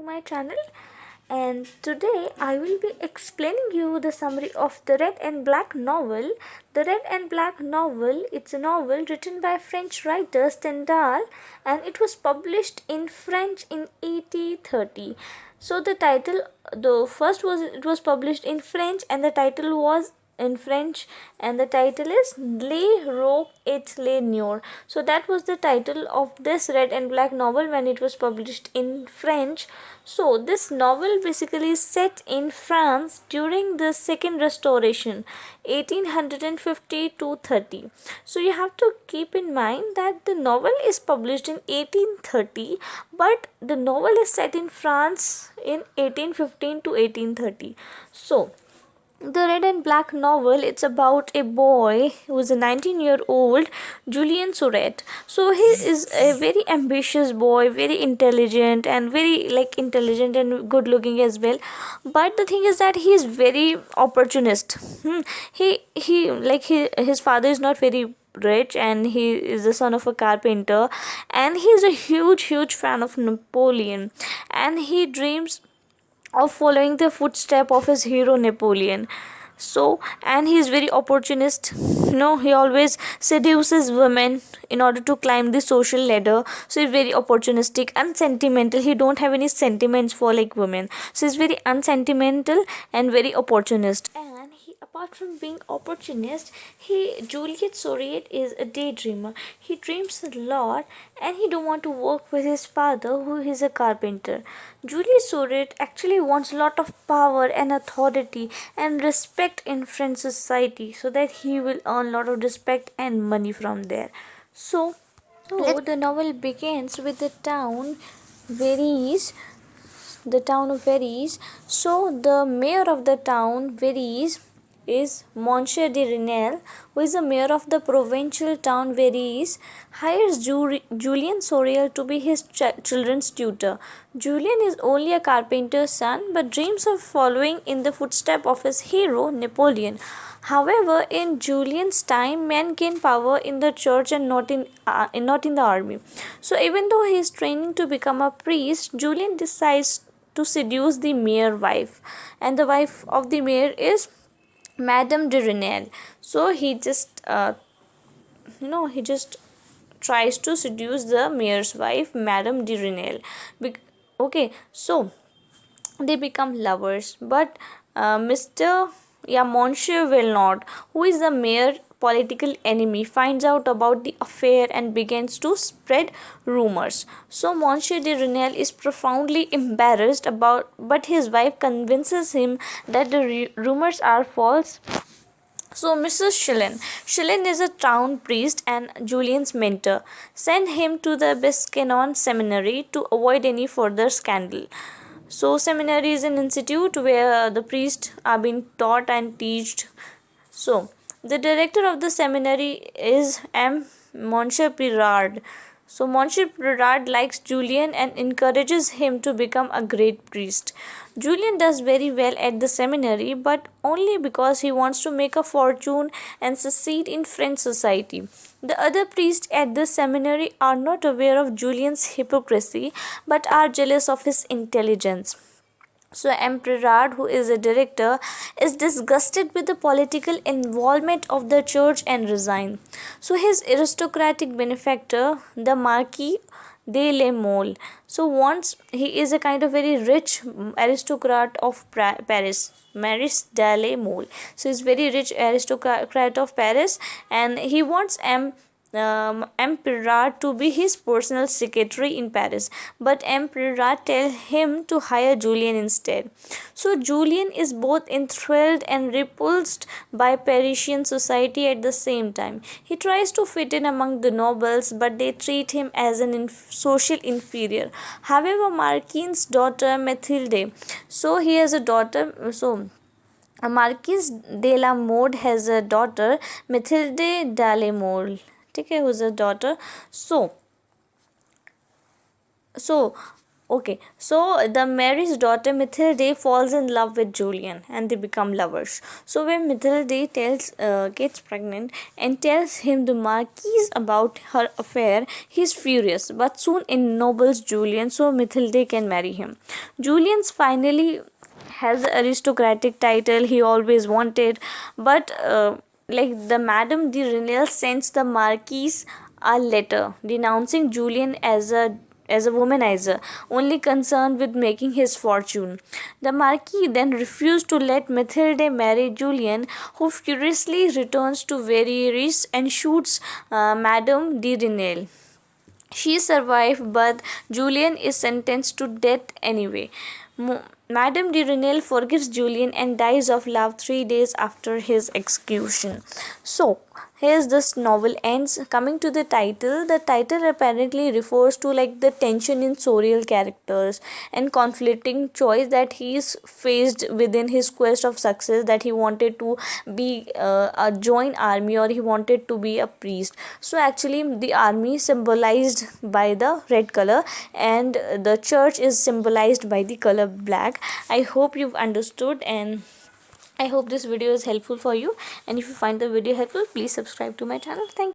my channel, and today I will be explaining you the summary of the Red and Black novel. The Red and Black novel, it's a novel written by French writer Stendhal, and it was published in French in 1830. So the first was it was published in French, and the title was in French, and the title is Les Rocs et les Noir. So that was the title of this Red and Black novel when it was published in French. So this novel basically is set in France during the Second Restoration, 1850 to 30. So you have to keep in mind that the novel is published in 1830, but the novel is set in France in 1815 to 1830. So the Red and Black novel, it's about a boy who is a 19-year-old Julien Sorette. So he is a very ambitious boy, very intelligent and intelligent and good looking as well. But the thing is that he is very opportunist. His father is not very rich, and he is the son of a carpenter, and he is a huge fan of Napoleon, and he dreams of following the footstep of his hero Napoleon. So, and he is very opportunist. He always seduces women in order to climb the social ladder. So he's very opportunistic and sentimental. He don't have any sentiments for women. So he's very unsentimental and very opportunist. And he, apart from being opportunist, Juliet Sorette is a daydreamer. He dreams a lot, and he don't want to work with his father, who is a carpenter. Juliet Sorette actually wants a lot of power and authority and respect in French society, so that he will earn a lot of respect and money from there. So the novel begins with the town of Verrières. So the mayor of the town Verrières is Monsieur de Renal, who is the mayor of the provincial town Verrières, hires Julien Sorel to be his children's tutor. Julien is only a carpenter's son, but dreams of following in the footsteps of his hero Napoleon. However, in Julien's time, men gain power in the church and not in the army. So even though he is training to become a priest, Julien decides to seduce the mayor's wife, and the wife of the mayor is Madame de Renal. So he just tries to seduce the mayor's wife, Madame de Renal. So they become lovers, but Monsieur Villeneuve, who is the mayor's political enemy, finds out about the affair and begins to spread rumors. So Monsieur de Renal is profoundly embarrassed but his wife convinces him that the rumors are false. So Mrs. Schillen is a town priest and Julien's mentor, send him to the Biscanon seminary to avoid any further scandal. So seminary is an institute where the priests are being taught and taught. So the director of the seminary is Monsieur Pirard. So Monsieur Pirard likes Julien and encourages him to become a great priest. Julien does very well at the seminary, but only because he wants to make a fortune and succeed in French society. The other priests at the seminary are not aware of Julien's hypocrisy, but are jealous of his intelligence. So Emperor, who is a director, is disgusted with the political involvement of the church and resigns. So his aristocratic benefactor, the Marquis de la Mole, he is a kind of very rich aristocrat of Paris, Maurice de la Mole. So he's very rich aristocrat of Paris, and he wants Emperor to be his personal secretary in Paris, but Emperor tells him to hire Julien instead. So Julien is both enthralled and repulsed by Parisian society at the same time. He tries to fit in among the nobles, but they treat him as an social inferior. However, Marquis's daughter Mathilde, so he has a daughter, Marquis de la Mode has a daughter, Mathilde de la Mole, who's a daughter. So Okay, so the mayor's daughter Mithilde falls in love with Julian and they become lovers. So when Mithilde gets pregnant and tells him the Marquis about her affair, he's furious but soon ennobles Julian so Mithilde can marry him. Julian's finally has the aristocratic title he always wanted, but like the Madame de Renal sends the Marquis a letter denouncing Julian as a womanizer, only concerned with making his fortune. The Marquis then refused to let Mathilde marry Julian, who furiously returns to Versailles and shoots Madame de Renal. She survived, but Julian is sentenced to death anyway. Madame de Renal forgives Julian and dies of love 3 days after his execution. So, here's this novel ends. Coming to the title apparently refers to like the tension in Sorial characters and conflicting choice that he is faced within his quest of success, that he wanted to be a join army or he wanted to be a priest. So actually the army symbolized by the red color and the church is symbolized by the color black. I hope you've understood, and I hope this video is helpful for you, and if you find the video helpful, please subscribe to my channel. Thank you.